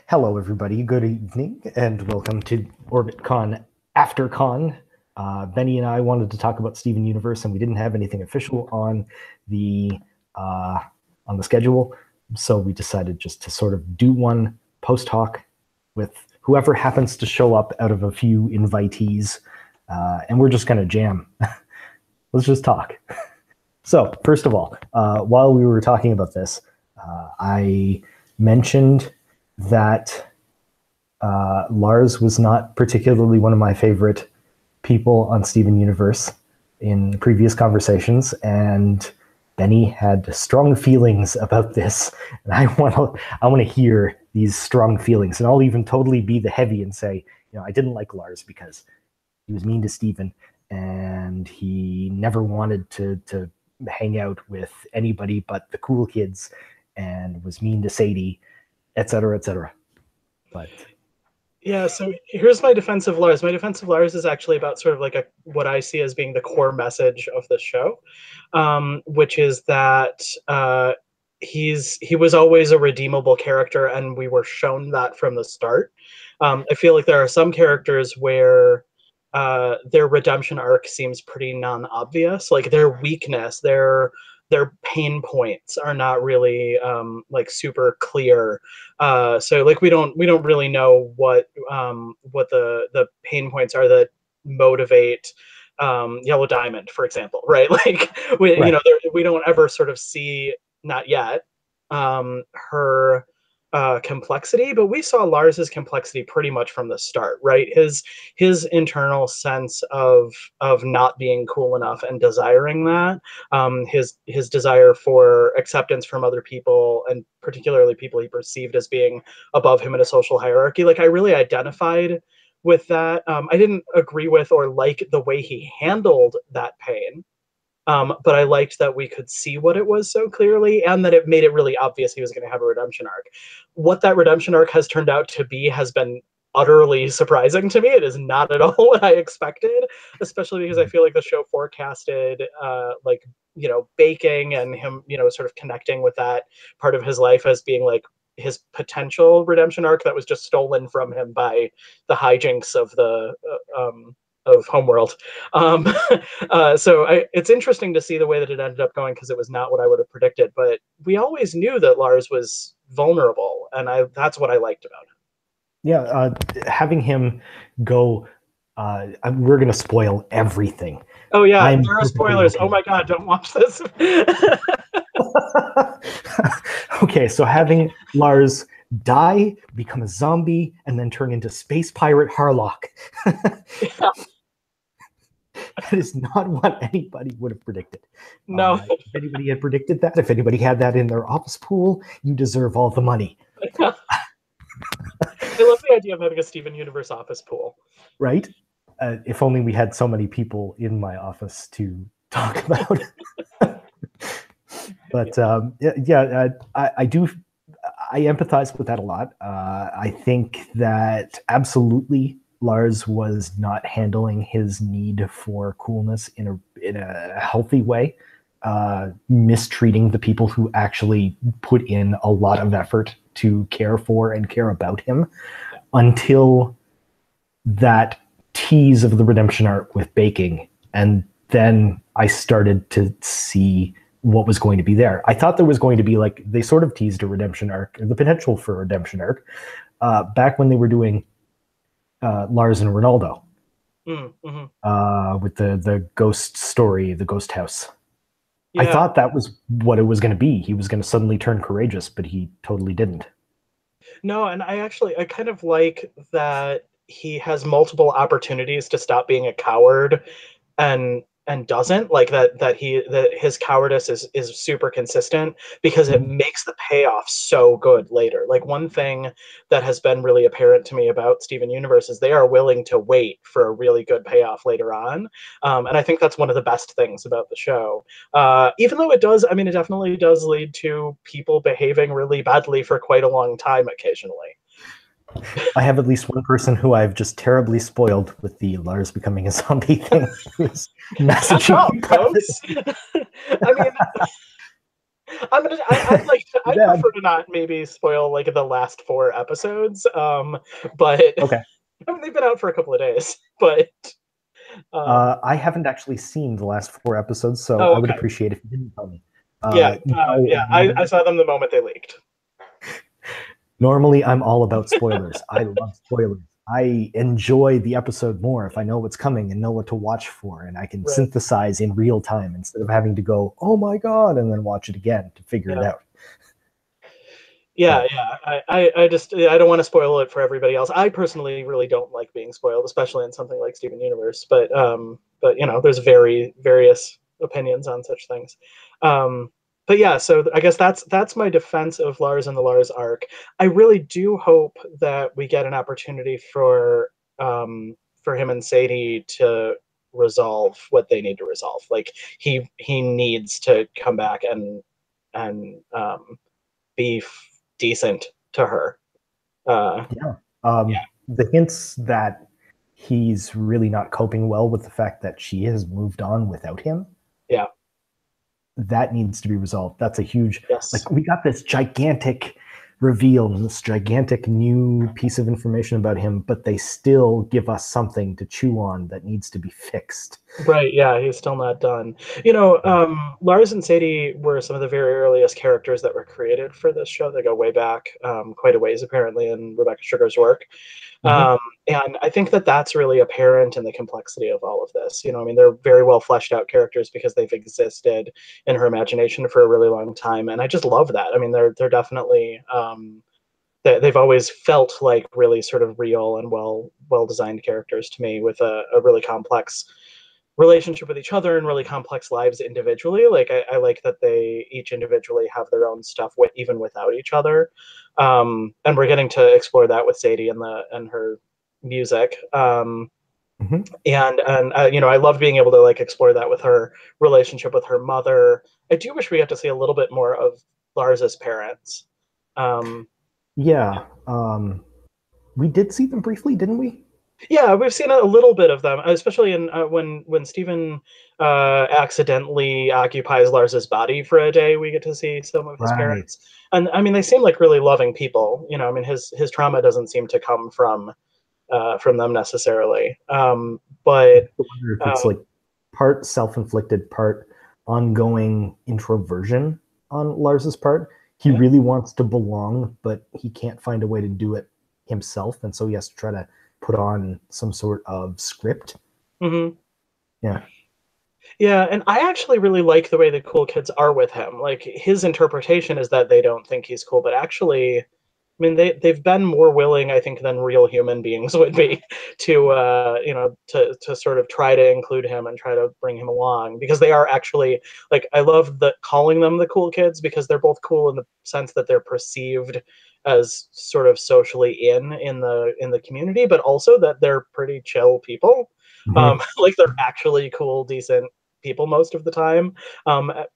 Hello, everybody. Good evening, and welcome to OrbitCon AfterCon. Benny and I wanted to talk about Steven Universe, and we didn't have anything official on the schedule, so we decided just to sort of do one post hoc with whoever happens to show up out of a few invitees, and we're just going to jam. Let's just talk. So, first of all, while we were talking about this, I mentioned that Lars was not particularly one of my favorite people on Steven Universe in previous conversations, and Benny had strong feelings about this, and I want to hear these strong feelings, and I'll even totally be the heavy and say, I didn't like Lars because he was mean to Steven, and he never wanted to hang out with anybody but the cool kids, and was mean to Sadie, etc., etc. But yeah, so here's my defense of Lars. My defense of Lars is actually about sort of like what I see as being the core message of the show, which is that he was always a redeemable character, and we were shown that from the start. I feel like there are some characters where their redemption arc seems pretty non-obvious, like their weakness, their pain points are not really like super clear. So like we don't really know what the pain points are that motivate Yellow Diamond, for example, right? Like right. We don't ever sort of see, not yet, her complexity, but we saw Lars's complexity pretty much from the start, right? His internal sense of not being cool enough and desiring that, his desire for acceptance from other people, and particularly people he perceived as being above him in a social hierarchy. Like, I really identified with that. I didn't agree with or like the way he handled that pain. But I liked that we could see what it was so clearly, and that it made it really obvious he was going to have a redemption arc. What that redemption arc has turned out to be has been utterly surprising to me. It is not at all what I expected, especially because I feel like the show forecasted baking and him, sort of connecting with that part of his life as being like his potential redemption arc that was just stolen from him by the hijinks of the of Homeworld. So it's interesting to see the way that it ended up going, because it was not what I would have predicted. But we always knew that Lars was vulnerable, and that's what I liked about him. Yeah, having him go, we're going to spoil everything. Oh yeah, there are spoilers. Oh my God, don't watch this. Okay, so having Lars die, become a zombie, and then turn into space pirate Harlock. Yeah. That is not what anybody would have predicted. No. If anybody had predicted that, if anybody had that in their office pool, you deserve all the money. I love the idea of having a Steven Universe office pool. Right? If only we had so many people in my office to talk about. But I empathize with that a lot. I think that absolutely Lars was not handling his need for coolness in a healthy way, mistreating the people who actually put in a lot of effort to care for and care about him, until that tease of the redemption arc with baking. And then I started to see what was going to be there. I thought there was going to be, like, they sort of teased a redemption arc, the potential for a redemption arc, back when they were doing Lars and Ronaldo, with the ghost story, the ghost house. Yeah. I thought that was what it was going to be. He was going to suddenly turn courageous, but he totally didn't. No, and I kind of like that he has multiple opportunities to stop being a coward, and doesn't, like that his cowardice is super consistent, because it makes the payoff so good later. Like, one thing that has been really apparent to me about Steven Universe is they are willing to wait for a really good payoff later on, and I think that's one of the best things about the show. Even though it definitely does lead to people behaving really badly for quite a long time occasionally. I have at least one person who I've just terribly spoiled with the Lars becoming a zombie thing. Who's messaging folks. I mean, I'd prefer to not maybe spoil like the last 4 episodes. But Okay. I mean, they've been out for a couple of days, but I haven't actually seen the last 4 episodes, so I would okay. appreciate if you didn't tell me. Yeah, No, I saw them the moment they leaked. normally I'm all about spoilers. I love spoilers. I enjoy the episode more if I know what's coming and know what to watch for, and I can Right. synthesize in real time instead of having to go, "Oh my god," and then watch it again to figure it Yeah. out. Yeah, But yeah. I just I don't want to spoil it for everybody else. I personally really don't like being spoiled, especially in something like Steven Universe. But you know, there's various opinions on such things. Um, but yeah, so I guess that's my defense of Lars and the Lars arc. I really do hope that we get an opportunity for him and Sadie to resolve what they need to resolve. Like he needs to come back and be decent to her. yeah, Yeah, the hints that he's really not coping well with the fact that she has moved on without him, yeah, that needs to be resolved. That's a huge, yes, like, we got this gigantic reveal and this gigantic new piece of information about him, but they still give us something to chew on that needs to be fixed. right. Yeah, he's still not done. You know, Lars and Sadie were some of the very earliest characters that were created for this show. They go way back, quite a ways apparently in Rebecca Sugar's work. Mm-hmm. And I think that that's really apparent in the complexity of all of this. You know, I mean, they're very well fleshed out characters because they've existed in her imagination for a really long time, and I just love that. I mean, they're definitely they've always felt like really sort of real and well designed characters to me, with a really complex relationship with each other and really complex lives individually. Like I like that they each individually have their own stuff even without each other. And we're getting to explore that with Sadie and her music. Mm-hmm. And you know, I love being able to like explore that with her relationship with her mother. I do wish we got to see a little bit more of Lars's parents. Um, Yeah, we did see them briefly, didn't we? Yeah, we've seen a little bit of them, especially in when Steven accidentally occupies Lars's body for a day. We get to see some of his Right. parents, and I mean, they seem like really loving people. You know, I mean, his trauma doesn't seem to come from them necessarily. I But wonder if it's uh, like part self-inflicted, part ongoing introversion on Lars's part. He yeah, really wants to belong, but he can't find a way to do it himself, and so he has to try to put on some sort of script. hmm Yeah. yeah, and I actually really like the way the cool kids are with him. Like his interpretation is that they don't think he's cool, but actually, I mean, they've been more willing, I think, than real human beings would be to you know, to sort of try to include him and try to bring him along, because they are actually, like, I love the calling them the cool kids, because they're both cool in the sense that they're perceived as sort of socially in the community, but also that they're pretty chill people. Mhm. Like they're actually cool, decent people most of the time,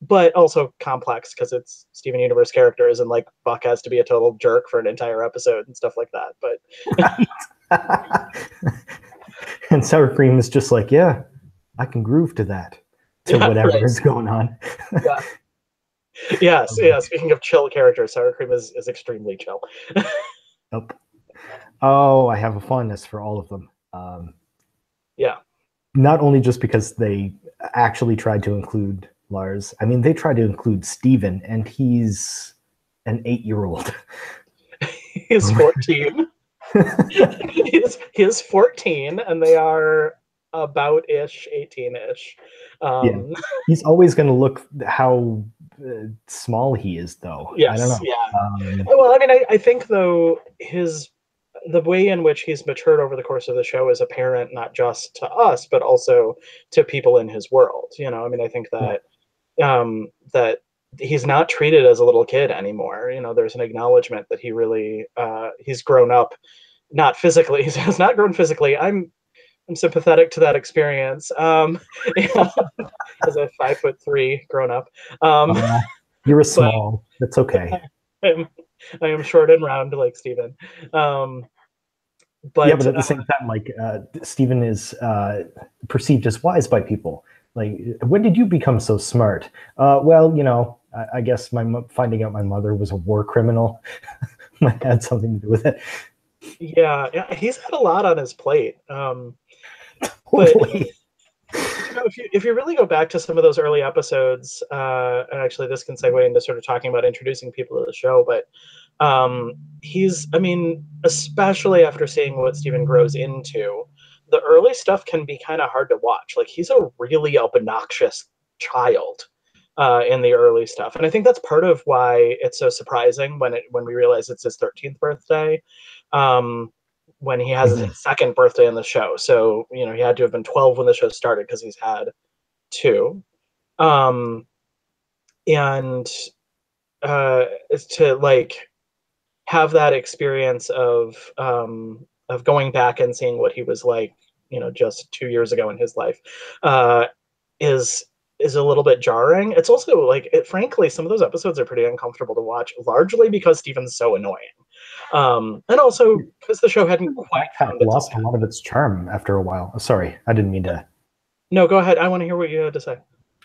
but also complex because it's Steven Universe characters, and like Buck has to be a total jerk for an entire episode and stuff like that. But And sour cream is just like, yeah, I can groove to that, to yeah, whatever right, is going on. yeah, yes, yeah. Speaking of chill characters, Sour Cream is extremely chill. Nope. Oh, I have a fondness for all of them. Yeah, Not only just because they actually tried to include Lars. I mean, they tried to include Steven, and he's an 8-year-old. he's 14. He's 14, and they are about ish 18-ish. Yeah. Um, He's always going to look how small he is, though. I don't yes, know. yeah. Well, I mean, I think though the way in which he's matured over the course of the show is apparent not just to us but also to people in his world. You know, I mean, I think Yeah. that he's not treated as a little kid anymore. You know, there's an acknowledgement that he really he's grown up, not physically. He has not grown physically. I'm sympathetic to that experience. Yeah, as a 5'3" grown up. Uh, you're a But small. That's okay. I'm, I am short and round like Steven. Um, Yeah, but but at the same time, like Stephen is perceived as wise by people. Like, when did you become so smart? Well, I guess finding out my mother was a war criminal might had something to do with it. Yeah, he's had a lot on his plate. But Totally. if you really go back to some of those early episodes, and actually this can segue into sort of talking about introducing people to the show, but I mean, especially after seeing what Steven grows into, the early stuff can be kind of hard to watch. Like, he's a really obnoxious child in the early stuff, and I think that's part of why it's so surprising when we realize it's his 13th birthday. Um, when he has his Mhm. second birthday in the show. So, he had to have been 12 when the show started because he's had two. Um, and to like have that experience of going back and seeing what he was like, just 2 years ago in his life, uh, is is a little bit jarring. It's also like, frankly, some of those episodes are pretty uncomfortable to watch, largely because Steven's so annoying, and also because the show hadn't quite Backpack found its lost a audience. lot of its charm after a while. Sorry, I didn't mean to. No, go ahead. I want to hear what you had to say.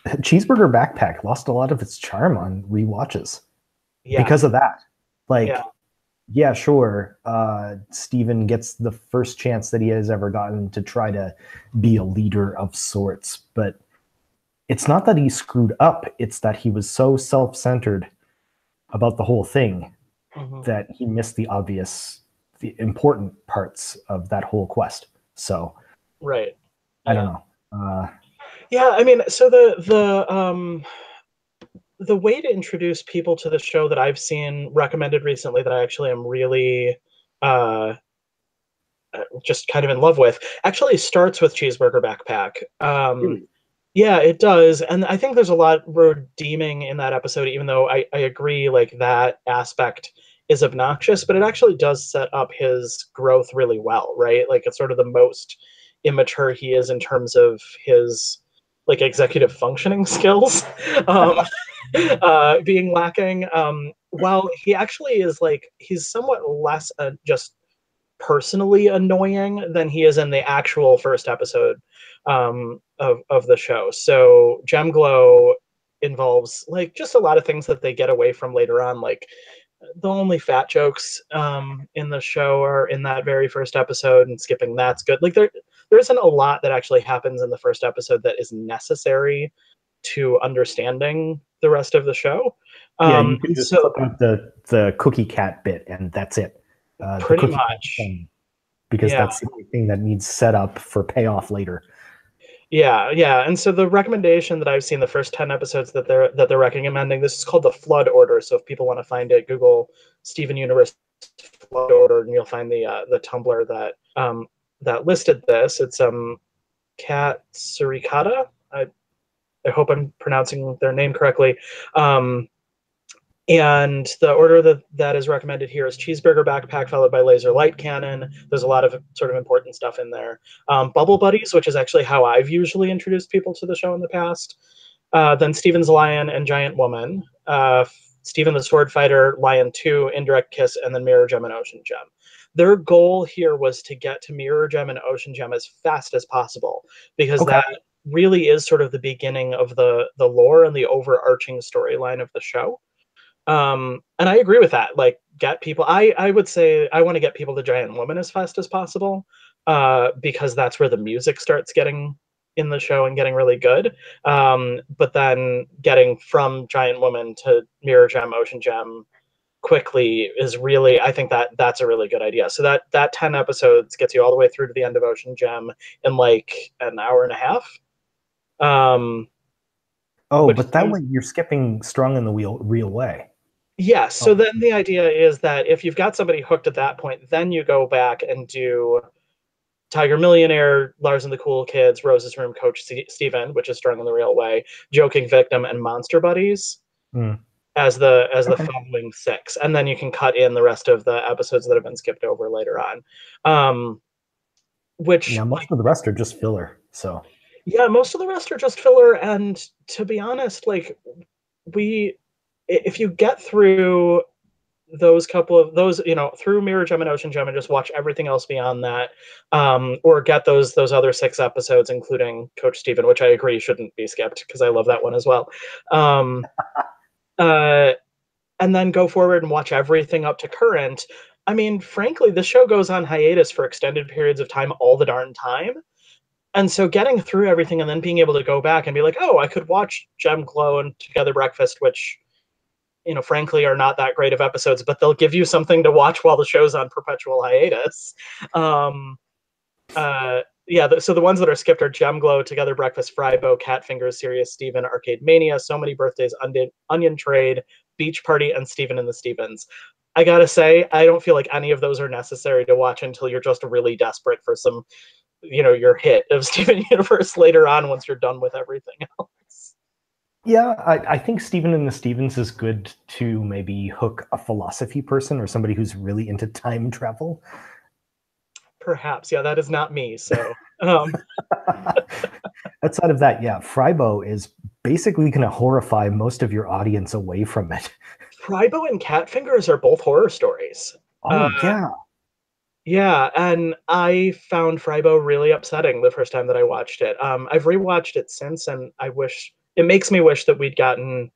Cheeseburger Backpack lost a lot of its charm on rewatches Yeah, because of that. yeah, Like, yeah, sure. Steven gets the first chance that he has ever gotten to try to be a leader of sorts, but it's not that he screwed up, it's that he was so self-centered about the whole thing hmm, that he missed the important parts of that whole quest. So right, I don't yeah, know. yeah. I mean, so the way to introduce people to the show that I've seen recommended recently that I actually am really uh, just kind of in love with actually starts with Cheeseburger Backpack. Really? Yeah, it does. And I think there's a lot redeeming in that episode, even though I agree, like, that aspect is obnoxious, but it actually does set up his growth really well, right? Like, it's sort of the most immature he is in terms of his like executive functioning skills um, being lacking. While he actually is like, he's somewhat less just personally annoying than he is in the actual first episode of the show. So Gem Glow involves like just a lot of things that they get away from later on, like the only fat jokes in the show are in that very first episode, and skipping that's good. Like, there isn't a lot that actually happens in the first episode that is necessary to understanding the rest of the show. Yeah, you could And just so clip out the cookie cat bit, and that's it. The pretty cookie cat much, thing, because yeah. that's the only thing that needs set up for payoff later. Yeah. And so the recommendation that I've seen, the first 10 episodes that they're recommending, this is called the Flood Order. So if people want to find it, Google Steven Universe Flood Order, and you'll find the Tumblr that listed this. It's Kat Surikata. I hope I'm pronouncing their name correctly. Um, and the order that is recommended here is cheeseburger backpack followed by laser light cannon. There's a lot of sort of important stuff in there. Bubble Buddies, which is actually how I've usually introduced people to the show in the past. Then Steven's Lion and Giant Woman. Steven the Sword Fighter, Lion 2, Indirect Kiss, and then Mirror Gem and Ocean Gem. Their goal here was to get to Mirror Gem and Ocean Gem as fast as possible, because Okay. that really is sort of the beginning of the lore and the overarching storyline of the show. And I agree with that. Like, get people. I would say I want to get people to Giant Woman as fast as possible, because that's where the music starts getting in the show and getting really good. But then getting from Giant Woman to Mirror Gem, Ocean Gem quickly is really, I think that's a really good idea. So that 10 episodes gets you all the way through to the end of Ocean Gem in like an hour and a half. Um, Oh, which but that seems way you're skipping strong in the real way. Yes. So Oh, then the idea is that if you've got somebody hooked at that point, then you go back and do Tiger Millionaire, Lars and the Cool Kids, Rose's Room, Coach Steven, which is Strung in the Real Way, Joking Victim, and Monster Buddies hmm. as the Okay. following six. And then you can cut in the rest of the episodes that have been skipped over later on. Um, which, Now most of the rest are just filler. So yeah, most of the rest are just filler. And to be honest, like, we, if you get through those couple of those, through Mirror Gem and Ocean Gem, and just watch everything else beyond that, or get those other 6 episodes, including Coach Steven, which I agree shouldn't be skipped because I love that one as well. Um, uh, and then go forward and watch everything up to current. I mean, frankly, this show goes on hiatus for extended periods of time all the darn time. And so getting through everything and then being able to go back and be like, oh, I could watch Gem Glow and Together Breakfast, which, frankly, are not that great of episodes, but they'll give you something to watch while the show's on perpetual hiatus. So the ones that are skipped are Gem Glow, Together Breakfast, Frybo, Cat Fingers, Serious Steven, Arcade Mania, So Many Birthdays, Onion Trade, Beach Party, and Steven and the Stevens. I gotta say, I don't feel like any of those are necessary to watch until you're just really desperate for some, your hit of Steven Universe later on once you're done with everything else. Yeah, I think Steven and the Stevens is good to maybe hook a philosophy person or somebody who's really into time travel. Perhaps, yeah, that is not me. So, outside of that, yeah, Frybo is basically going to horrify most of your audience away from it. Frybo and Cat Fingers are both horror stories. Oh, yeah. Yeah, and I found Frybo really upsetting the first time that I watched it. I've rewatched it since, and it makes me wish that we'd gotten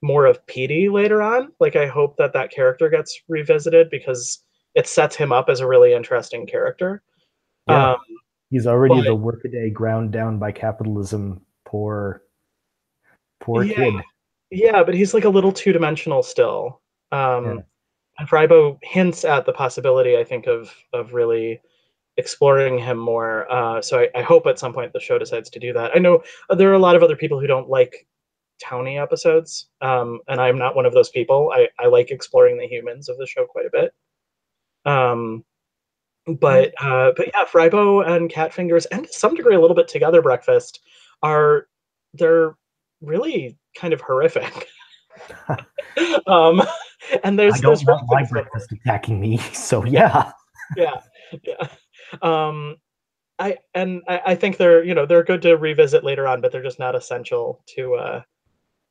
more of Petey later on. Like, I hope that character gets revisited because it sets him up as a really interesting character. Yeah, he's already the workaday ground down by capitalism. Poor kid. Yeah, but he's like a little two-dimensional still. And Frybo hints at the possibility, I think, of really exploring him more. So I hope at some point the show decides to do that. I know there are a lot of other people who don't like towny episodes, and I'm not one of those people. I like exploring the humans of the show quite a bit. But yeah, Frybo and Cat Fingers, and to some degree a little bit Together Breakfast, they're really kind of horrific. And I don't want my breakfast attacking me, so yeah. Yeah. I think they're good to revisit later on, but they're just not essential to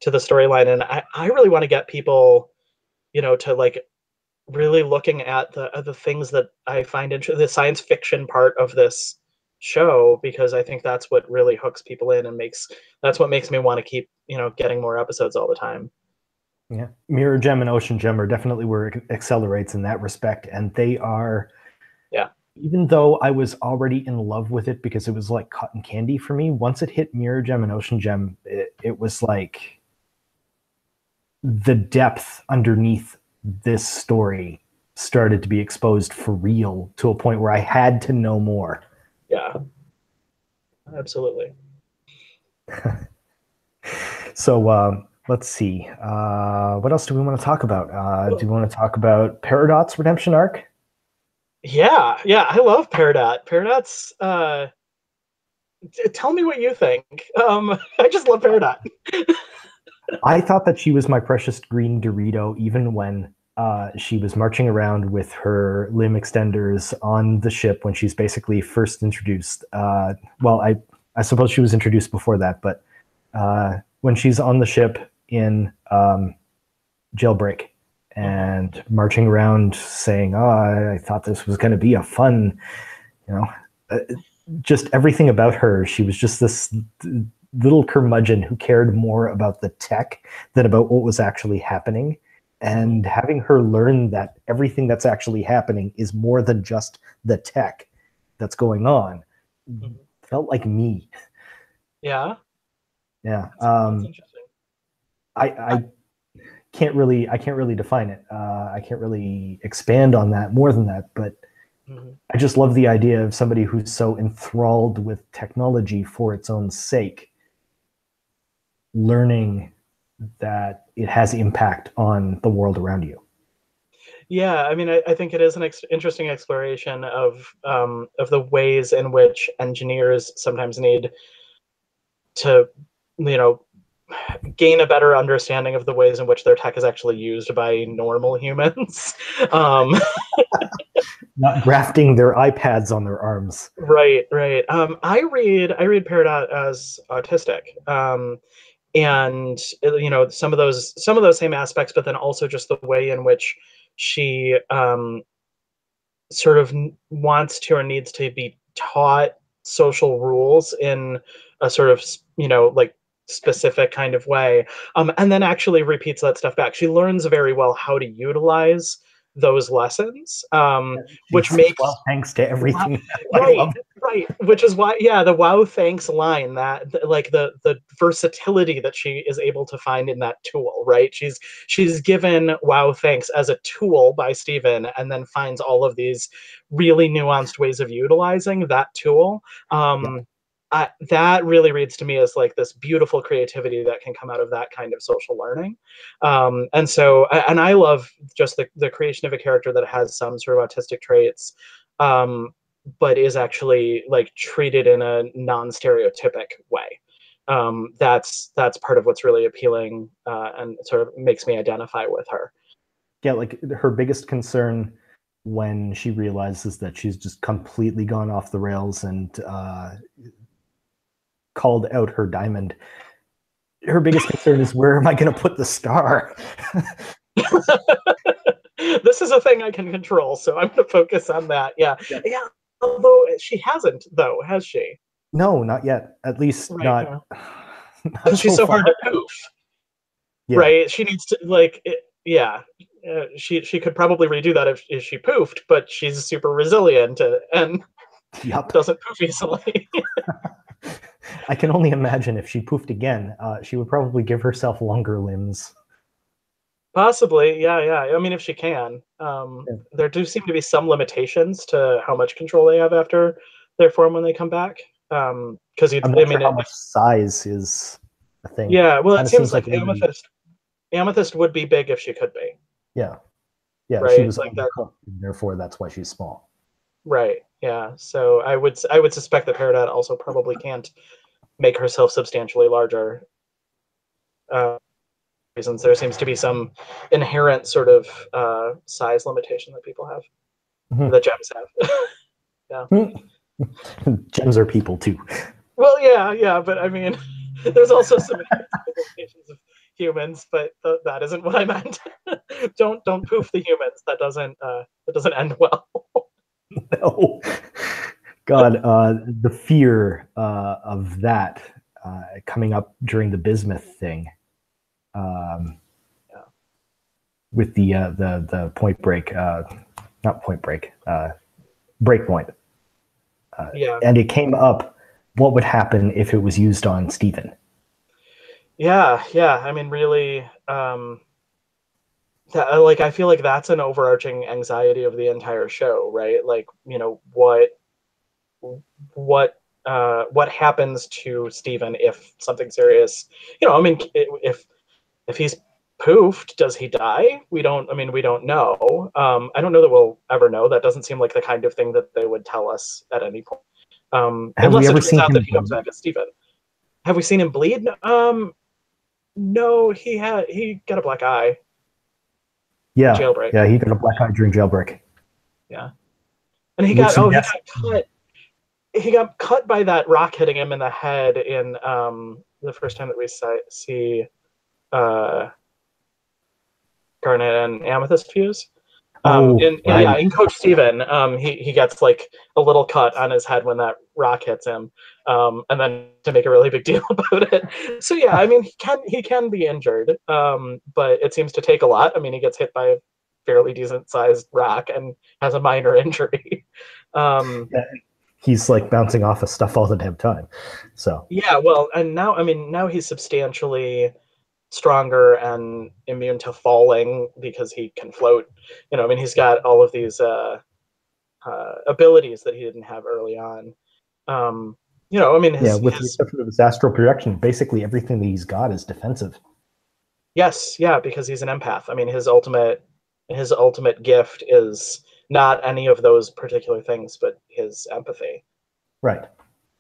the storyline. And I really want to get people, to like really looking at the things that I find interesting, the science fiction part of this show, because I think that's what really hooks people in and that's what makes me want to keep, getting more episodes all the time. Yeah, Mirror Gem and Ocean Gem are definitely where it accelerates in that respect, and they are. Yeah. Even though I was already in love with it because it was like cotton candy for me, once it hit Mirror Gem and Ocean Gem, it was like the depth underneath this story started to be exposed for real to a point where I had to know more. Yeah, absolutely. So let's see. What else do we want to talk about? Do we want to talk about Peridot's redemption arc? Yeah, I love Peridot. Peridot's tell me what you think. I just love Peridot. I thought that she was my precious green Dorito, even when she was marching around with her limb extenders on the ship when she's basically first introduced. Well, I suppose she was introduced before that, but when she's on the ship in Jailbreak and marching around saying, "Oh, I thought this was going to be a fun," just everything about her. She was just this little curmudgeon who cared more about the tech than about what was actually happening. And having her learn that everything that's actually happening is more than just the tech that's going on felt like me. Yeah. Yeah. That's interesting. I can't really define it. I can't really expand on that more than that, but I just love the idea of somebody who's so enthralled with technology for its own sake, learning that it has impact on the world around you. Yeah, I mean, I think it is an interesting exploration of the ways in which engineers sometimes need to, gain a better understanding of the ways in which their tech is actually used by normal humans. Not grafting their iPads on their arms. Right. I read Peridot as autistic. And some of those same aspects, but then also just the way in which she sort of wants to or needs to be taught social rules in a sort of, like specific kind of way, and then actually repeats that stuff back. She learns very well how to utilize those lessons, She which says, makes well, thanks to everything. I right, love right, which is why, yeah, the wow thanks line, like the versatility that she is able to find in that tool, right? She's given wow thanks as a tool by Steven, and then finds all of these really nuanced ways of utilizing that tool. Yeah. That really reads to me as like this beautiful creativity that can come out of that kind of social learning. And I love just the creation of a character that has some sort of autistic traits, but is actually like treated in a non-stereotypic way. That's part of what's really appealing, and sort of makes me identify with her. Yeah, like her biggest concern when she realizes that she's just completely gone off the rails and called out her diamond, her biggest concern is, where am I going to put the star? This is a thing I can control, so I'm going to focus on that. Yeah. Yeah. Yeah. Although she hasn't, though, has she? No, not yet. At least Right. not, not Because she's so far. hard to poof. Yeah. Right. She needs to, like, yeah. She could probably redo that if she poofed, but she's super resilient and Yep. doesn't poof easily. I can only imagine if she poofed again, she would probably give herself longer limbs. Possibly, yeah. I mean, if she can. There do seem to be some limitations to how much control they have after their form when they come back. Because I'm not sure how much size is a thing. Yeah, well, it seems like maybe, Amethyst would be big if she could be. yeah, right? She was like undercooked, and therefore that's why she's small. Right. Yeah. So I would suspect that Peridot also probably can't make herself substantially larger. Reasons there seems to be some inherent sort of size limitation that people have, that gems have. Yeah. Gems are people too. Well, yeah, but I mean, there's also some limitations of humans, but that isn't what I meant. Don't poof the humans. That doesn't end well. No. God, the fear of that coming up during the bismuth thing, with the point break, not point break, break point. Yeah. And it came up what would happen if it was used on Steven. Yeah. I mean, really, like, I feel like that's an overarching anxiety of the entire show, right? Like, what happens to Steven if something serious, I mean, if he's poofed, does he die? We don't know. I don't know that we'll ever know. That doesn't seem like the kind of thing that they would tell us at any point. Unless it turns out that he comes back as Steven. Have we seen him bleed? No, he got a black eye. Yeah, jailbreak. Yeah, he got a black eye during jailbreak. Yeah, and he got cut. He got cut by that rock hitting him in the head in the first time that we see Garnet and Amethyst fuse. In Coach Steven, he gets like a little cut on his head when that rock hits him, and then to make a really big deal about it. So yeah, I mean, he can be injured, but it seems to take a lot. I mean, he gets hit by a fairly decent sized rock and has a minor injury. He's like bouncing off of stuff all the damn time. So yeah, well, and now he's substantially stronger and immune to falling because he can float. I mean, he's got all of these abilities that he didn't have early on. I mean, with the exception of his astral projection, basically everything that he's got is defensive. Yes, yeah, because he's an empath. I mean, his ultimate gift is not any of those particular things, but his empathy. Right.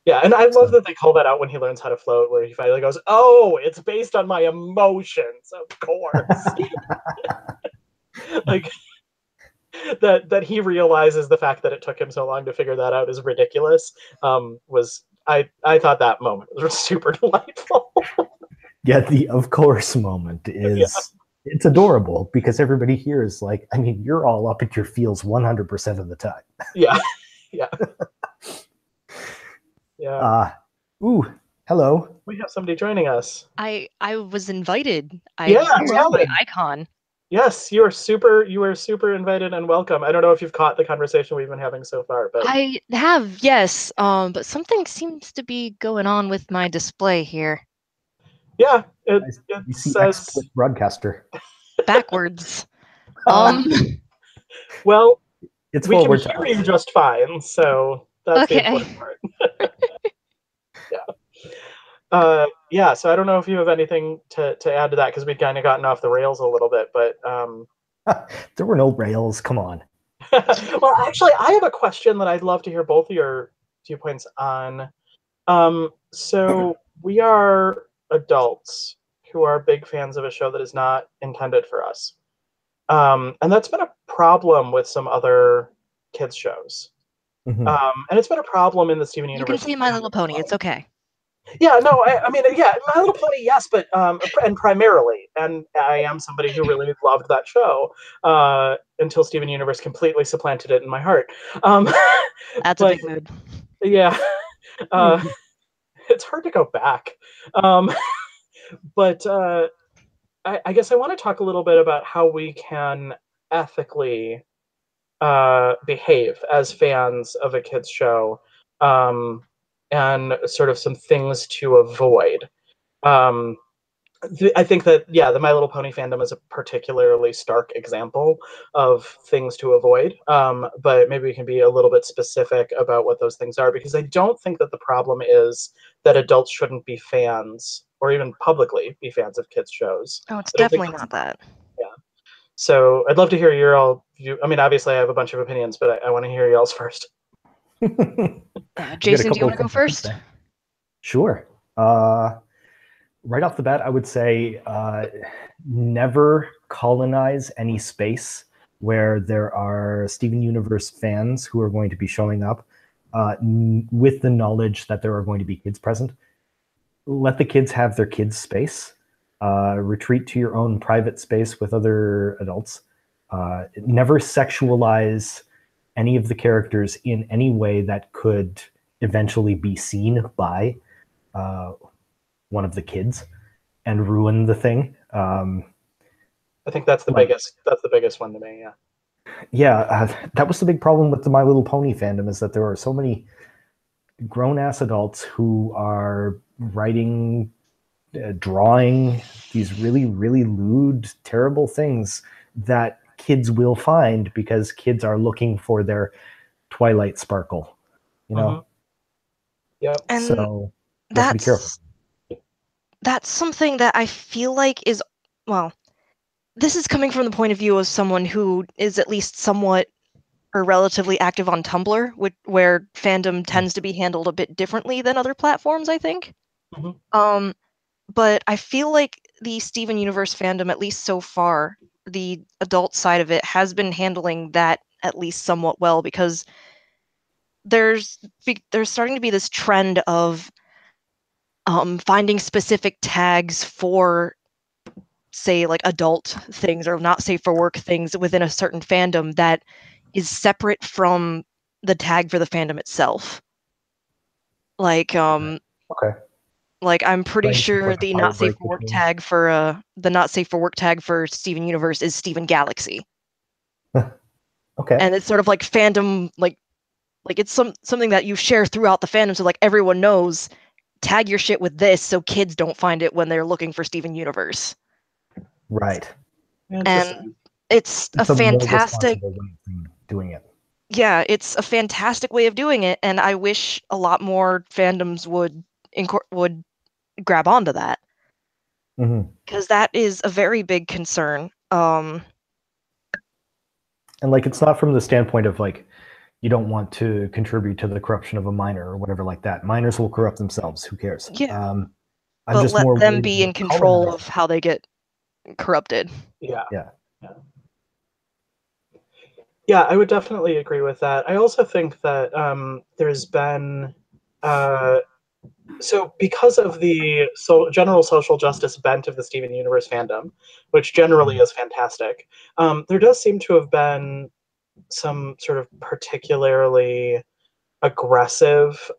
Yeah, and I love that they call that out when he learns how to float, where he finally goes, "Oh, it's based on my emotions, of course." Like that he realizes the fact that it took him so long to figure that out is ridiculous. I thought that moment was super delightful. Yeah, the of course moment is it's adorable because everybody here is like, I mean, you're all up at your feels 100% of the time. Yeah, yeah, yeah. Ooh, hello. We have somebody joining us. I was invited. Yeah, It's on my Alan. icon. Yes, you are super invited and welcome. I don't know if you've caught the conversation we've been having so far, but I have, yes. But something seems to be going on with my display here. yeah, it You see says XSplit broadcaster. Backwards. Well, It's we can forward. hear you just fine, so that's the Okay. important part. Yeah. So I don't know if you have anything to add to that because we'd kind of gotten off the rails a little bit, but There were no rails. Come on. well, actually, I have a question that I'd love to hear both of your viewpoints on. So we are adults who are big fans of a show that is not intended for us. And that's been a problem with some other kids shows. Mhm. And it's been a problem in the Steven You can Universe. say My Little Pony. It's okay. Yeah, no, I mean, yeah, My Little Pony, yes, but and primarily, and I am somebody who really loved that show until Steven Universe completely supplanted it in my heart. That's a big mood. Yeah, it's hard to go back. But I guess I want to talk a little bit about how we can ethically behave as fans of a kids show, and sort of some things to avoid. Um, I think that, yeah, the My Little Pony fandom is a particularly stark example of things to avoid. But maybe we can be a little bit specific about what those things are, because I don't think that the problem is that adults shouldn't be fans or even publicly be fans of kids shows. Oh, it's I don't think definitely that's not that. yeah. So I'd love to hear your all view. I mean, obviously, I have a bunch of opinions, but I want to hear y'all's first. Jason, do you want to go first? Sure. Right off the bat, I would say never colonize any space where there are Steven Universe fans who are going to be showing up with the knowledge that there are going to be kids present. Let the kids have their kids' space. Retreat to your own private space with other adults. Never sexualize any of the characters in any way that could eventually be seen by one of the kids and ruin the thing. I think that's the biggest. That's the biggest one to me. Yeah. Yeah, that was the big problem with the My Little Pony fandom, is that there are so many grown-ass adults who are writing, drawing these really, really lewd, terrible things that kids will find because kids are looking for their Twilight sparkle, you know? Mm-hmm. Yeah. And so you have to be careful. That's something that I feel like is, well, this is coming from the point of view of someone who is at least somewhat or relatively active on Tumblr, where fandom tends to be handled a bit differently than other platforms, I think. Mm-hmm. But I feel like the Steven Universe fandom, at least so far, the adult side of it, has been handling that at least somewhat well, because there's starting to be this trend of finding specific tags for, say, like adult things or not safe for work things within a certain fandom that is separate from the tag for the fandom itself. Like Okay. Like I'm pretty Trying to sure put a the fire not safe break for work between. tag for the not safe for work tag for Steven Universe is Steven Galaxy. Okay. And it's sort of like fandom, like it's something that you share throughout the fandom, so like everyone knows, tag your shit with this so kids don't find it when they're looking for Steven Universe. Right. And it's a more fantastic responsible way of doing it. Yeah, it's a fantastic way of doing it, and I wish a lot more fandoms would grab onto that, because that is a very big concern. And like, it's not from the standpoint of like, you don't want to contribute to the corruption of a minor or whatever like that. Minors will corrupt themselves. Who cares? Yeah. I'm But just let more them worried be in about control colonizing. of how they get corrupted. Yeah. Yeah. Yeah, I would definitely agree with that. I also think that there's been So because of the general social justice bent of the Steven Universe fandom, which generally is fantastic, there does seem to have been some sort of particularly aggressive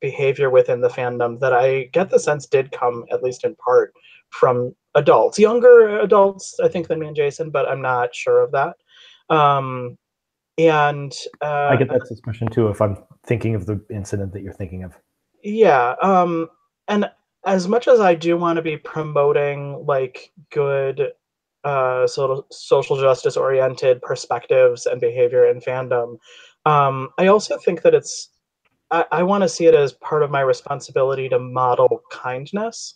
behavior within the fandom that I get the sense did come, at least in part, from adults, younger adults, I think, than me and Jason, but I'm not sure of that. And I get that suspicion too if I'm thinking of the incident that you're thinking of. yeah, and as much as I do want to be promoting like good social justice oriented perspectives and behavior in fandom, I also think that I want to see it as part of my responsibility to model kindness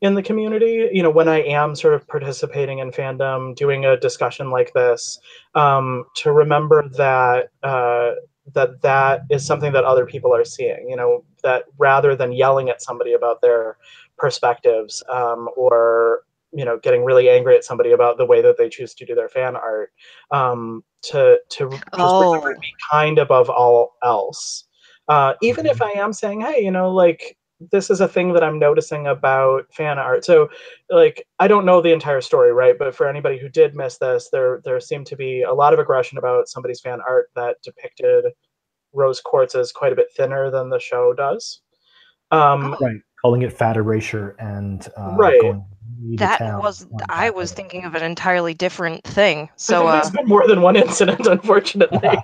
in the community. You know, when I am sort of participating in fandom, doing a discussion like this, to remember that that is something that other people are seeing. You know, that rather than yelling at somebody about their perspectives, or getting really angry at somebody about the way that they choose to do their fan art, to just remember to be kind above all else. Even if I am saying, hey, like, this is a thing that I'm noticing about fan art. So, like, I don't know the entire story, right? But for anybody who did miss this, there seemed to be a lot of aggression about somebody's fan art that depicted rose quartz as quite a bit thinner than the show does. Right, calling it fat erasure and right. going to town. I was thinking of an entirely different thing. So I think there's been more than one incident, unfortunately.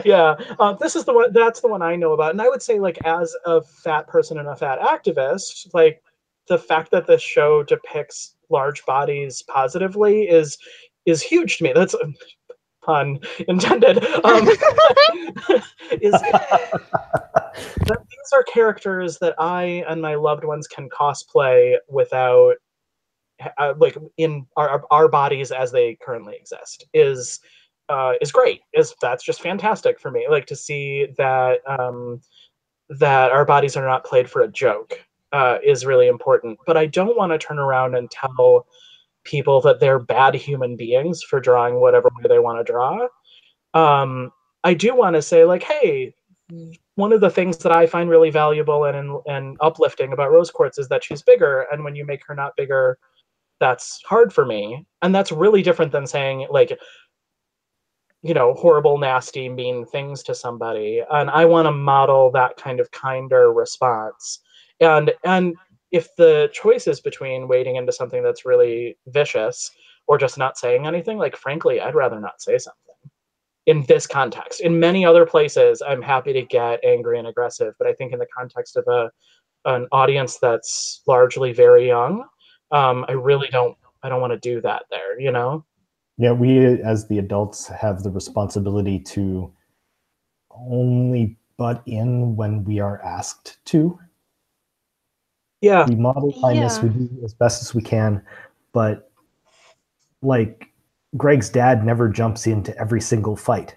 Yeah, this is the one. That's the one I know about, and I would say, like, as a fat person and a fat activist, like, the fact that this show depicts large bodies positively is huge to me. That's a pun intended. Is that these are characters that I and my loved ones can cosplay without, like, in our bodies as they currently exist is great. That's just fantastic for me. Like, to see that that our bodies are not played for a joke is really important. But I don't want to turn around and tell people that they're bad human beings for drawing whatever way they want to draw. I do want to say, like, hey, one of the things that I find really valuable and uplifting about Rose Quartz is that she's bigger, and when you make her not bigger, that's hard for me. And that's really different than saying, like, horrible, nasty, mean things to somebody. And I want to model that kind of kinder response. And if the choice is between wading into something that's really vicious or just not saying anything, like, frankly, I'd rather not say something in this context. In many other places, I'm happy to get angry and aggressive, but I think in the context of an audience that's largely very young, I really don't want to do that there, Yeah, we as the adults have the responsibility to only butt in when we are asked to. Yeah. We model kindness, we do as best as we can, but, like, Greg's dad never jumps into every single fight.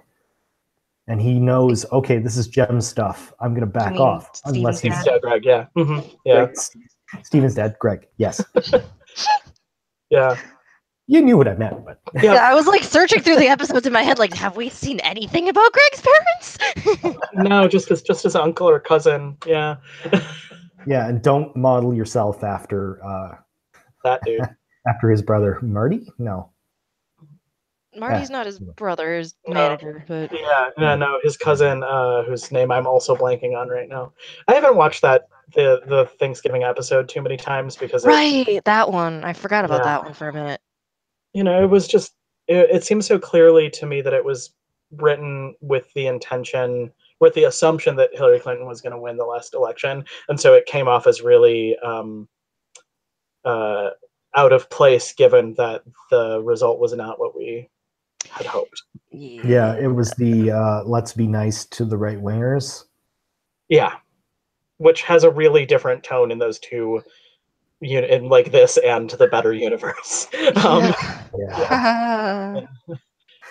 And he knows, okay, this is Gem stuff. I'm going to back off. Steven's dad? Yeah, Greg, yeah. Mm-hmm. Yeah. Right. Steven's dad, Greg, yes. Yeah. You knew what I meant, but yeah, I was like searching through the episodes in my head, like, have we seen anything about Greg's parents? No, just his uncle or cousin. Yeah. yeah, and don't model yourself after that dude. After his brother Marty. No, Marty's not his brother, his manager. But no, his cousin, whose name I'm also blanking on right now. I haven't watched the Thanksgiving episode too many times because that one. I forgot about that one for a minute. It was just it seems so clearly to me that it was written with the intention, with the assumption that Hillary Clinton was going to win the last election, and so it came off as really out of place, given that the result was not what we had hoped. Yeah, it was the let's be nice to the right wingers. Yeah, which has a really different tone in those two, in like this and the better universe.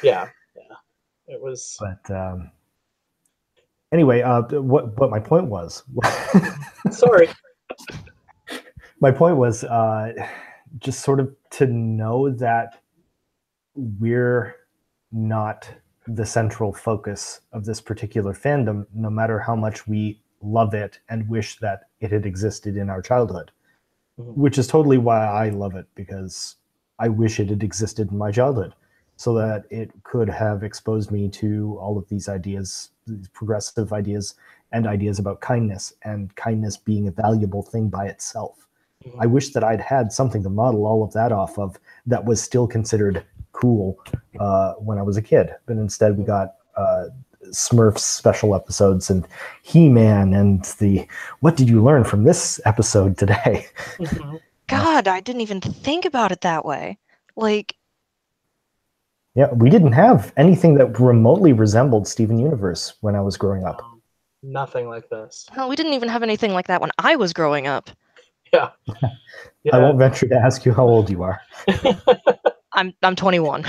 Yeah. It was. But anyway, what my point was. Sorry. My point was just sort of to know that we're not the central focus of this particular fandom, no matter how much we love it and wish that it had existed in our childhood, Mhm. which is totally why I love it, because I wish it had existed in my childhood so that it could have exposed me to all of these ideas, these progressive ideas, and ideas about kindness, and kindness being a valuable thing by itself. Mhm. I wish that I'd had something to model all of that off of that was still considered cool when I was a kid. But instead, we got Smurfs special episodes and He-Man and the "What did you learn from this episode today?" Mhm. God, I didn't even think about it that way. Like, Yeah, we didn't have anything that remotely resembled Steven Universe when I was growing up. Nothing like this. hell, we didn't even have anything like that when I was growing up. Yeah. I Yeah. won't venture to ask you how old you are. I'm 21.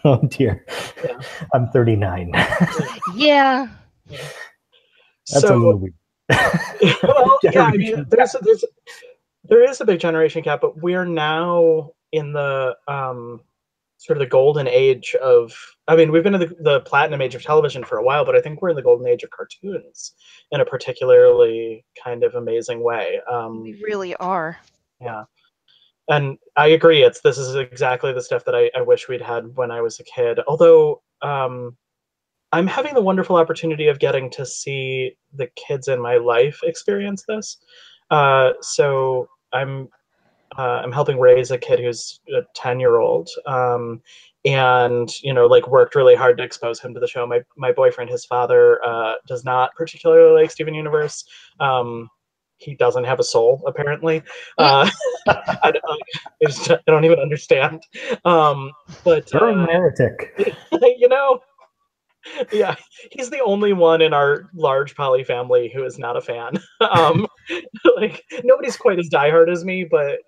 Oh dear. Yeah. I'm 39. Yeah. That's a So, little weird. well, yeah, I mean, Generation there is a big generation gap, but we're now in the sort of the golden age of, I mean, we've been in the platinum age of television for a while, but I think we're in the golden age of cartoons in a particularly kind of amazing way. We really are. Yeah. And I agree. This is exactly the stuff that I wish we'd had when I was a kid. Although I'm having the wonderful opportunity of getting to see the kids in my life experience this. So I'm helping raise a kid who's a 10-year-old, and like worked really hard to expose him to the show. My boyfriend, his father, does not particularly like Steven Universe. He doesn't have a soul, apparently. I don't even understand. But You're a heretic. you know, yeah, he's the only one in our large poly family who is not a fan. Like nobody's quite as diehard as me, but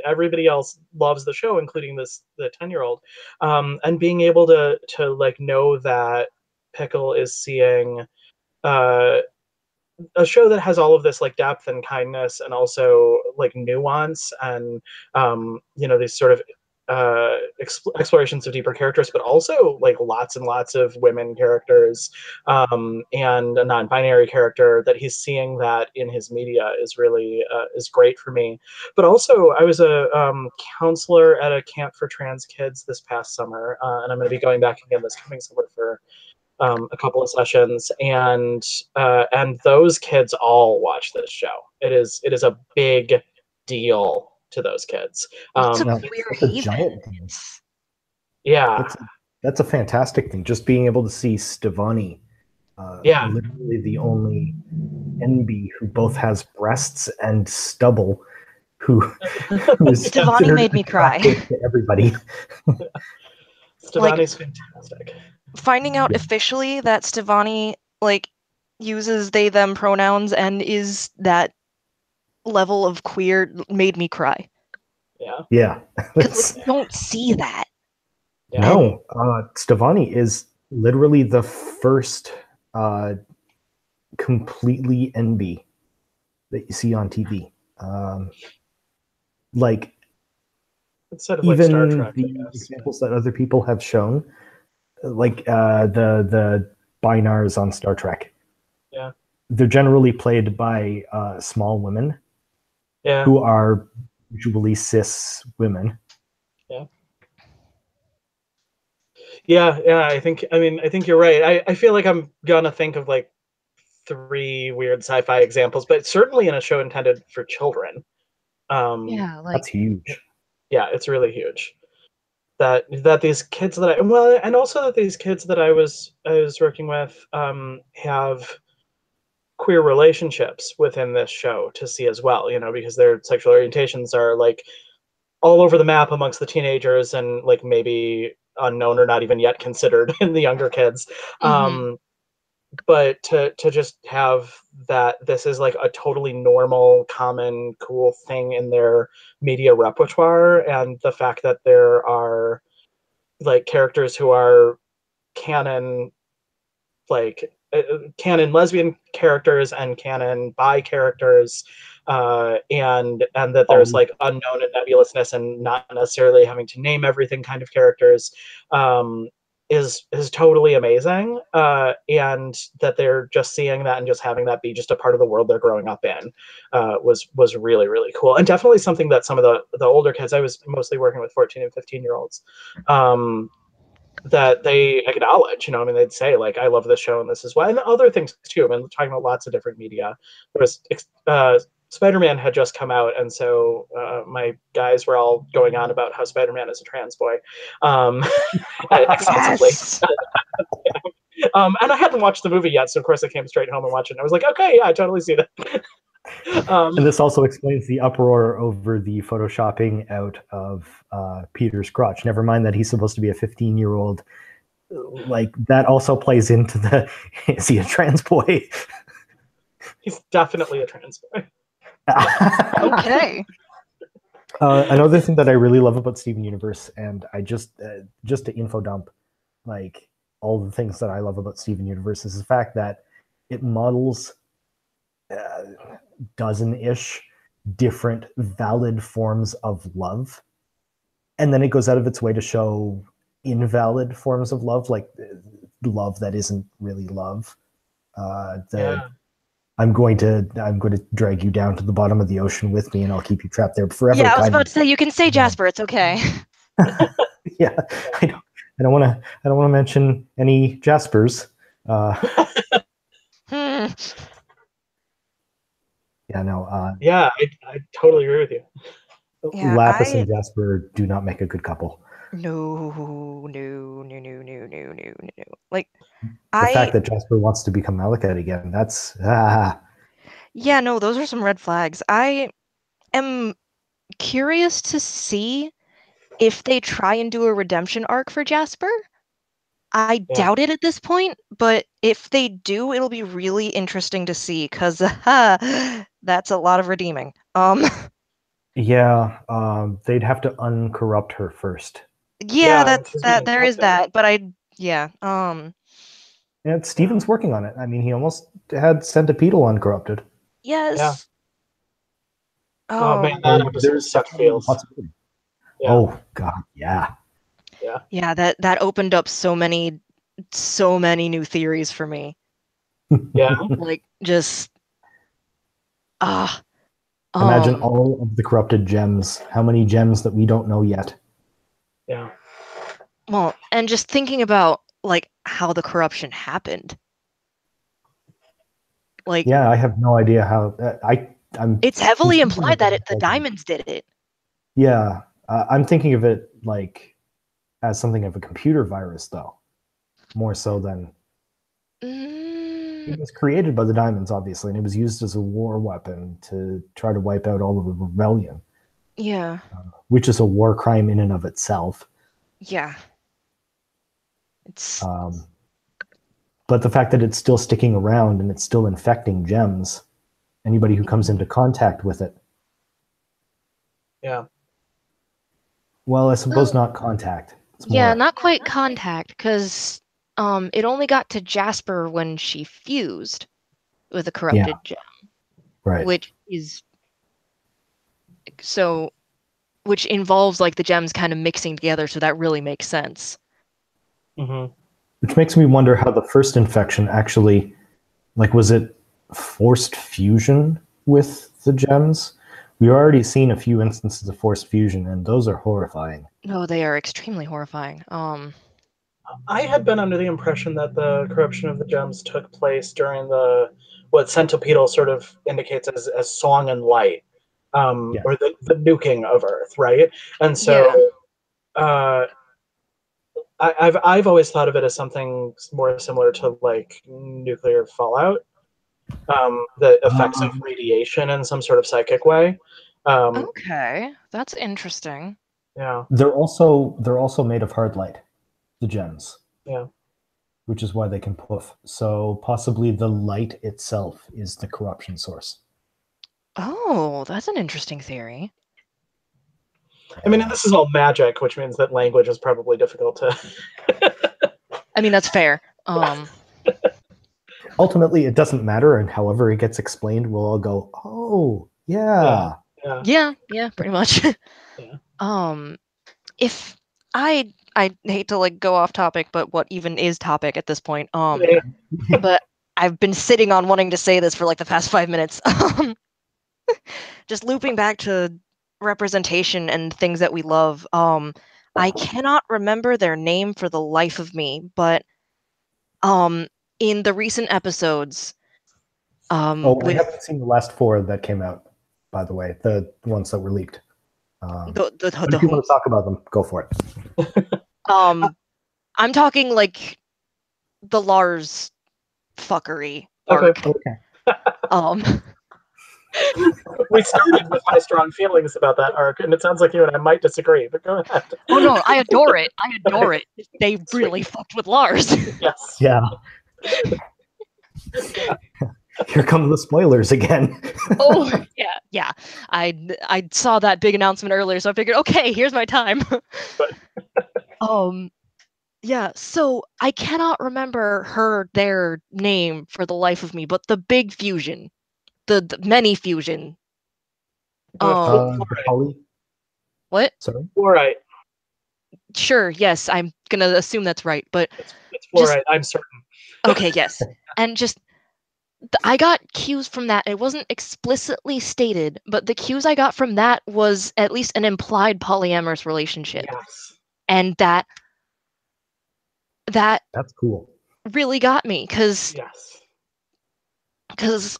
everybody else loves the show, including the 10-year-old. And being able to like know that Pickle is seeing uh, a show that has all of this like depth and kindness and like nuance and these sort of explorations of deeper characters, but also like lots and lots of women characters, and a non-binary character, that he's seeing that in his media is really is great for me. But also I was a counselor at a camp for trans kids this past summer, and I'm going to be going back again this coming summer for a couple of sessions, and those kids all watch this show. It is a big deal to those kids. What's a No, queer that's a haven? giant thing. Yeah, That's a fantastic thing. Just being able to see Stevani, yeah. literally the only NB who both has breasts and stubble, who is Stevani considered made me cry. attractive to everybody. Stevani's fantastic. Finding out Yeah. officially that Stevani like uses they them pronouns and is that level of queer made me cry. Yeah, Yeah. Because like, you don't see that. yeah. No, Stevani is literally the first completely NB that you see on TV. Like Instead of like even Star Trek, I the guess. examples that other people have shown, like the Binars on Star Trek. Yeah. They're generally played by small women Yeah, who are usually cis women. yeah. I think you're right. I feel like I'm gonna think of like 3 weird sci-fi examples, but certainly in a show intended for children. Yeah, like That's huge. Yeah, it's really huge. That these kids that well, and also that these kids that I was working with have queer relationships within this show to see as well, because their sexual orientations are like all over the map amongst the teenagers, and like maybe unknown or not even yet considered in the younger kids. But to just have that this is like a totally normal, common, cool thing in their media repertoire, and the fact that there are like characters who are canon, like canon lesbian characters and canon bi characters, and that there's like unknown and nebulousness and not necessarily having to name everything kind of characters, is totally amazing, and that they're just seeing that and just having that be just a part of the world they're growing up in was really, really cool, and definitely something that some of the older kids, I was mostly working with 14 and 15-year-olds, that they acknowledge. I mean, they'd say like, I love this show and this is why, and other things too. I mean, talking about lots of different media. There was Spider-Man had just come out, and so my guys were all going on about how Spider-Man is a trans boy, extensively. Yes. And I hadn't watched the movie yet, so of course I came straight home and watched it. And I was like, okay, yeah, I totally see that. And this also explains the uproar over the photoshopping out of Peter's crotch. Never mind that he's supposed to be a 15-year-old. Like, that also plays into the, is he a trans boy? He's definitely a trans boy. Okay. Another thing that I really love about Steven Universe, and I just to info dump, like, all the things that I love about Steven Universe is the fact that it models dozen-ish different valid forms of love, and then it goes out of its way to show invalid forms of love, like love that isn't really love. I'm going to drag you down to the bottom of the ocean with me, and I'll keep you trapped there forever. Yeah, I was about to say, you can say Jasper. It's okay. Yeah, I don't want to mention any Jaspers. Hmm. Yeah, no. Yeah, I totally agree with you. Yeah, Lapis and Jasper do not make a good couple. No. Like, The fact that Jasper wants to become Malekith again, that's yeah, no, those are some red flags. I am curious to see if they try and do a redemption arc for Jasper. I doubt it at this point, but if they do, it'll be really interesting to see, because that's a lot of redeeming. Yeah, they'd have to uncorrupt her first. Yeah, there is that, but yeah. Yeah, Steven's working on it. I mean, he almost had Centipedal uncorrupted. Yes. Yeah. Oh man, that episode sucked feels. Yeah. Oh god, yeah. Yeah, that opened up so many new theories for me. Yeah. Like, just imagine all of the corrupted gems. How many gems that we don't know yet? Yeah. Well, and just thinking about like how the corruption happened. Like, yeah, I have no idea how. It's heavily implied that the diamonds did it. Yeah, I'm thinking of it like as something of a computer virus, though, more so than. It was created by the diamonds, obviously, and it was used as a war weapon to try to wipe out all of the rebellion. Yeah. Which is a war crime in and of itself. Yeah. It's. But the fact that it's still sticking around and it's still infecting gems, anybody who comes into contact with it. Yeah. Well, I suppose not contact. Yeah, not quite contact, because it only got to Jasper when she fused with a corrupted gem. Right. Which involves like the gems kind of mixing together, so that really makes sense. Mm-hmm. Which makes me wonder how the first infection actually, like, was it forced fusion with the gems? We've already seen a few instances of forced fusion, and those are horrifying. No, they are extremely horrifying. I had been under the impression that the corruption of the gems took place during what Centipedal sort of indicates as Song and Light, or the nuking of Earth, right? And so, I've always thought of it as something more similar to like nuclear fallout, the effects of radiation in some sort of psychic way. Okay, that's interesting. Yeah, they're also made of hard light, the gems. Yeah, which is why they can poof. So possibly the light itself is the corruption source. Oh, that's an interesting theory. I mean, this is all magic, which means that language is probably difficult to. I mean, that's fair. Ultimately, it doesn't matter, and however it gets explained, we'll all go, "Oh, yeah, yeah, pretty much." Yeah. If I I hate to like go off topic, but what even is topic at this point? Yeah. But I've been sitting on wanting to say this for like the past 5 minutes. Just looping back to representation and things that we love. I cannot remember their name for the life of me, but in the recent episodes, Oh, I with haven't seen the last 4 that came out, by the way, the ones that were leaked. the But if you want to talk about them, go for it. I'm talking like the Lars fuckery Okay. arc. Okay. We started with my strong feelings about that arc, and it sounds like you and I might disagree, but go ahead. Oh no, I adore it. I adore it. They really fucked with Lars. Yes. Yeah. Here come the spoilers again. Oh yeah. I saw that big announcement earlier, so I figured, okay, here's my time. Yeah, so I cannot remember their name for the life of me, but the big fusion, the many fusion. The Polly. What? Sorry. Fluorite. Sure, yes, I'm gonna assume that's right, but It's fluorite. I'm certain. okay, yes, and just I got cues from that. It wasn't explicitly stated, but the cues I got from that was at least an implied polyamorous relationship, Yes. and that That's cool. really got me because Yes. that's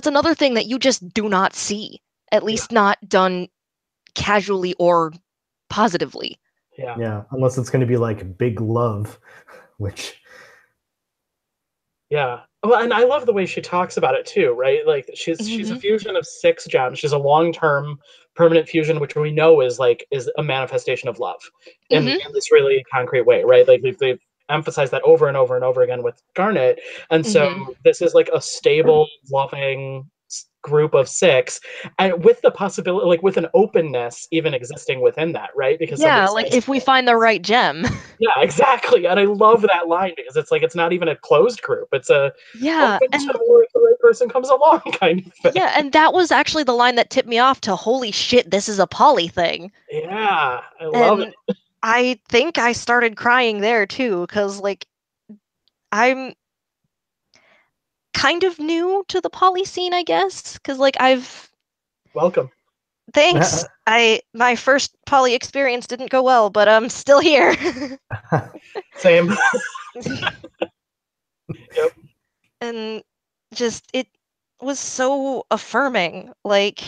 another thing that you just do not see, at least not done casually or positively. Yeah. Unless it's going to be like Big Love, which. Yeah. Well, and I love the way she talks about it too, right? Like she's a fusion of 6 gems. She's a long-term permanent fusion, which we know is a manifestation of love in this really concrete way, right? Like they've emphasized that over and over and over again with Garnet. And so this is like a stable, loving group of 6, and with the possibility, like with an openness even existing within that, right? Because like if we find the right gem. Yeah, exactly. And I love that line because it's like it's not even a closed group. It's a open and to more if the right person comes along kind of thing. Yeah, and that was actually the line that tipped me off to holy shit, this is a poly thing. Yeah, I love it. I think I started crying there too, because like I'm kind of new to the poly scene, I guess, because like Welcome. Thanks. My first poly experience didn't go well, but I'm still here. Same. Yep. And just it was so affirming, like.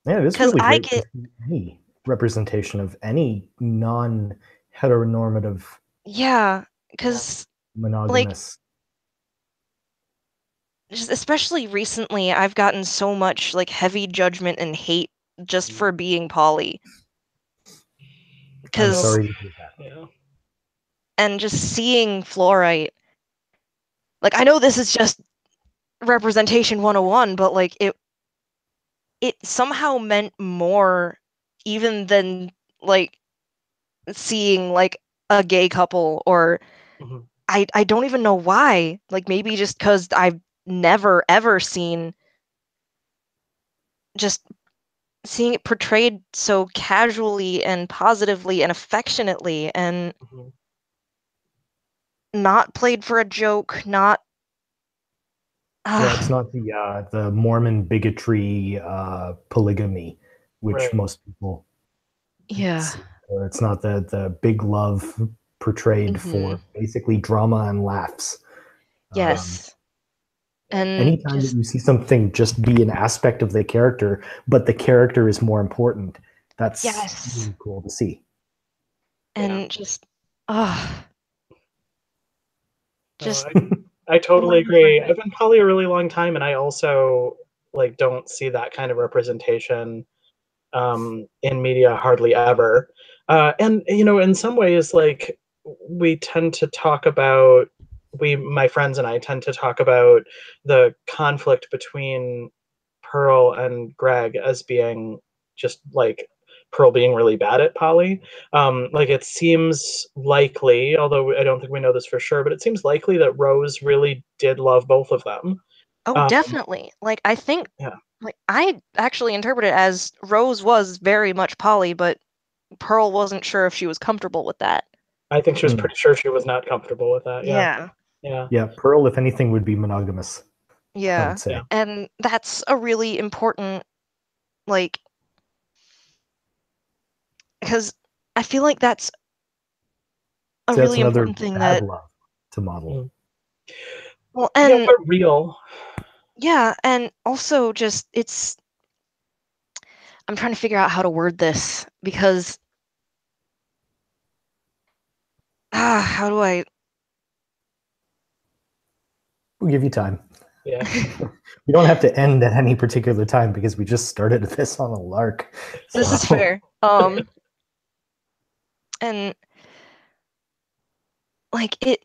Yeah, it is really great to see any representation of any non-heteronormative. Yeah, because monogamous. Just especially recently, I've gotten so much like heavy judgment and hate just for being poly. I'm sorry to hear that. Yeah. And just seeing Fluorite, like I know this is just representation 101, but like it somehow meant more even than like seeing like a gay couple or I don't even know why. Like maybe just because I've never ever seen just seeing it portrayed so casually and positively and affectionately and not played for a joke, not it's not the Mormon bigotry polygamy, which most people see. Or it's not the big love portrayed for basically drama and laughs. Yes. And anytime that you see something just be an aspect of the character, but the character is more important, that's really cool to see. And I totally agree. I've been poly a really long time, and I also like don't see that kind of representation in media hardly ever. And in some ways, like we tend to talk about my friends and I tend to talk about the conflict between Pearl and Greg as being just like Pearl being really bad at poly. Like it seems likely, although I don't think we know this for sure, but it seems likely that Rose really did love both of them. Oh, definitely. Like I think like I actually interpret it as Rose was very much poly, but Pearl wasn't sure if she was comfortable with that. I think she was pretty sure she was not comfortable with that. Yeah. Yeah, Pearl, if anything, would be monogamous. I Yeah. would say. And that's a really important, like, because I feel like that's a So really that's another important thing bad that, love to model. well, Yeah, and but real. yeah, and also just I'm trying to figure out how to word this because how do I We'll give you time. Yeah. We don't have to end at any particular time because we just started this on a lark. This is So- fair. And like it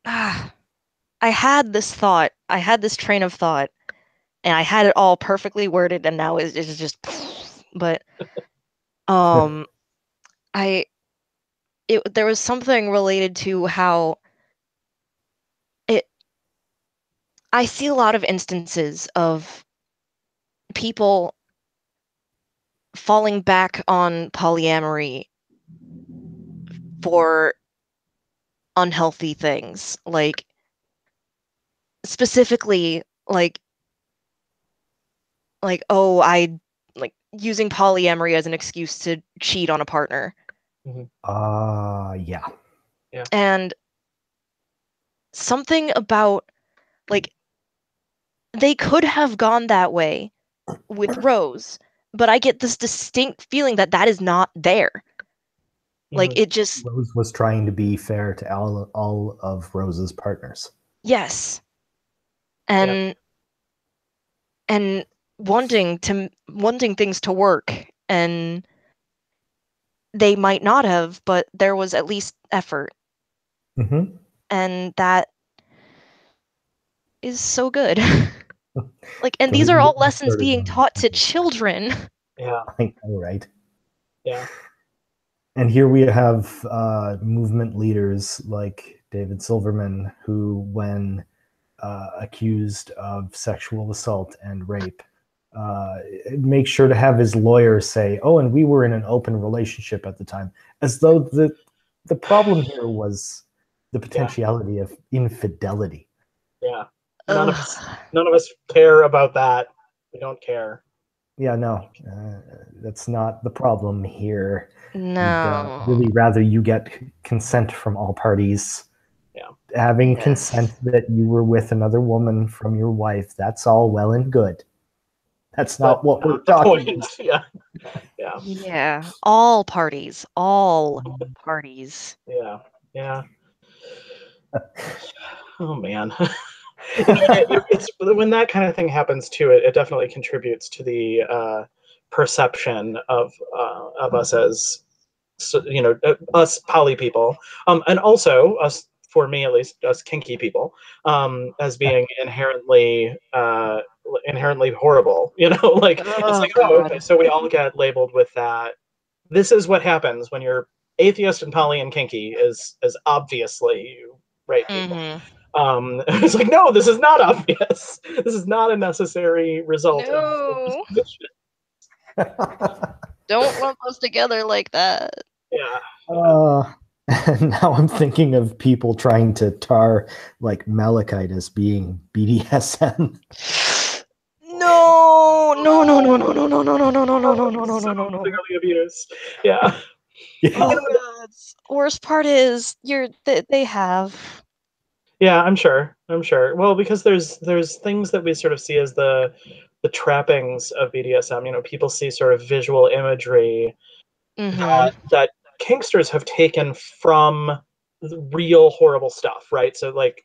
I had this thought, I had this train of thought, and I had it all perfectly worded, and now it's just but I there was something related to how I see a lot of instances of people falling back on polyamory for unhealthy things, like specifically oh, I like using polyamory as an excuse to cheat on a partner. Yeah. And something about like they could have gone that way with Rose, but I get this distinct feeling that that is not there. Like it just Rose was trying to be fair to all of Rose's partners. yes. And wanting things to work, and they might not have, but there was at least effort. And that is so good. Like, and these are all lessons being taught to children. Yeah. I know, right? Yeah. And here we have movement leaders like David Silverman, who, when accused of sexual assault and rape, make sure to have his lawyer say, "Oh, and we were in an open relationship at the time," as though the problem here was the potentiality of infidelity. Yeah. None of us care about that. We don't care. Yeah, no, that's not the problem here. No. We'd really rather you get consent from all parties. Yeah. Having consent that you were with another woman from your wife, that's all well and good. That's not what we're talking about. Yeah. Yeah. Yeah. All parties. All parties. Yeah. Yeah. Oh man. It's when that kind of thing happens too, it definitely contributes to the perception of us as us poly people, and also us, for me at least, us kinky people, as being inherently horrible. Like it's like, oh, okay, so we all get labeled with that. This is what happens when you're atheist and poly and kinky, is obviously you rape people. It's like, no, this is not obvious. This is not a necessary result of this shit. Don't lump us together like that. Yeah. And now I'm thinking of people trying to tar like Malachite as being BDSM. No. Physically abused. Yeah. Oh, worst part is they have. Yeah, I'm sure. Well, because there's things that we sort of see as the trappings of BDSM. People see sort of visual imagery that kinksters have taken from real horrible stuff, right? So like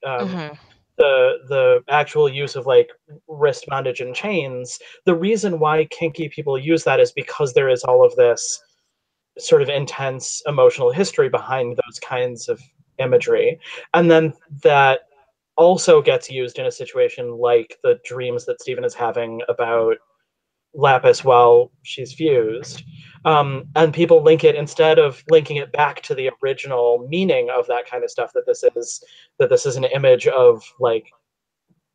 the actual use of like wrist bondage and chains. The reason why kinky people use that is because there is all of this sort of intense emotional history behind those kinds of imagery, and then that also gets used in a situation like the dreams that Stephen is having about Lapis while she's fused. And people link it, instead of linking it back to the original meaning of that kind of stuff, that this is an image of like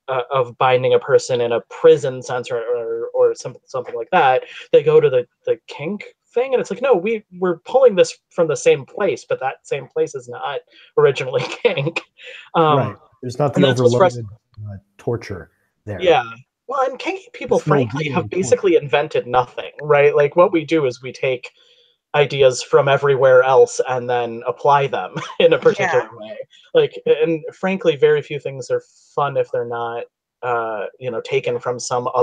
of binding a person in a prison sense, or something like that. They go to the kink thing, and it's like, no, we're pulling this from the same place, but that same place is not originally kink. Right. There's not the overloaded torture there. Yeah. Well, and kinky people, It's no frankly, real have basically invented nothing, right? Like, what we do is we take ideas from everywhere else and then apply them in a particular way. Like, and frankly, very few things are fun if they're not, taken from something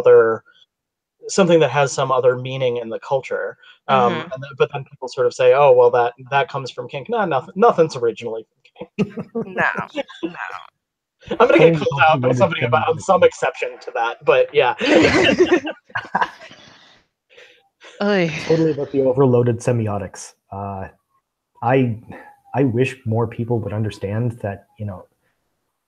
that has some other meaning in the culture. But then people sort of say, "Oh, well, that comes from kink." No, nothing's originally from kink. No. I'm gonna get called out by somebody about some exception to that, but yeah. Totally about the overloaded semiotics. I wish more people would understand that,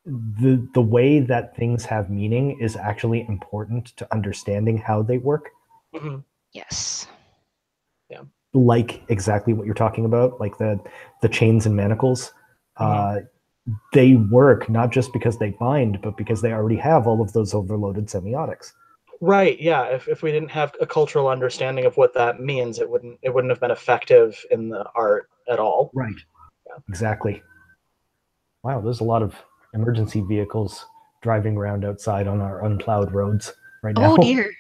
the way that things have meaning is actually important to understanding how they work. Mm-hmm. Yes. Yeah. Like exactly what you're talking about, like the chains and manacles. They work not just because they bind, but because they already have all of those overloaded semiotics. Right. Yeah. If we didn't have a cultural understanding of what that means, it wouldn't have been effective in the art at all. Right. Yeah. Exactly. Wow, there's a lot of emergency vehicles driving around outside on our unplowed roads right now. Oh dear.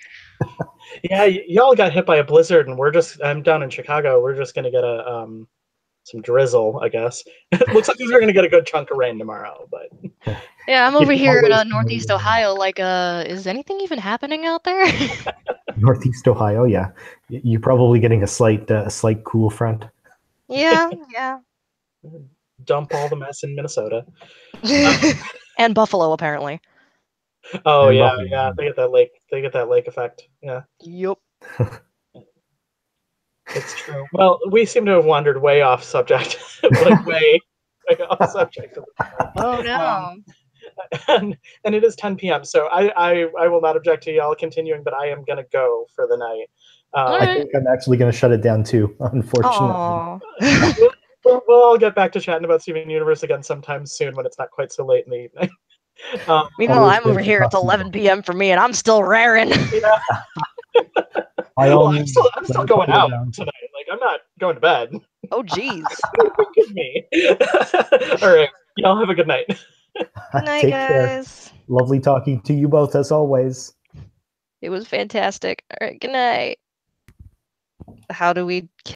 Yeah, y'all got hit by a blizzard, and I'm down in Chicago. We're just gonna get some drizzle, I guess. It looks like we're gonna get a good chunk of rain tomorrow, but yeah, I'm over here in Northeast Ohio. Like, is anything even happening out there? Northeast Ohio, yeah. You're probably getting a slight cool front. Yeah. Dump all the mess in Minnesota. And Buffalo, apparently. Oh and yeah, Buffalo. Yeah. They get that lake effect. Yeah. Yep. It's true. Well, we seem to have wandered way off subject. Like way off subject. Oh no. And it is 10 p.m. So I will not object to y'all continuing, but I am gonna go for the night. I think I'm actually gonna shut it down too, unfortunately. We'll all get back to chatting about Steven Universe again sometime soon when it's not quite so late in the evening. Meanwhile, I'm over here. It's 11 p.m. for me, and I'm still raring. Yeah. I'm still going out tonight. Like, I'm not going to bed. Oh, jeez. Look me. All right. Y'all have a good night. Good night, Take guys. Care. Lovely talking to you both, as always. It was fantastic. All right. Good night. How do we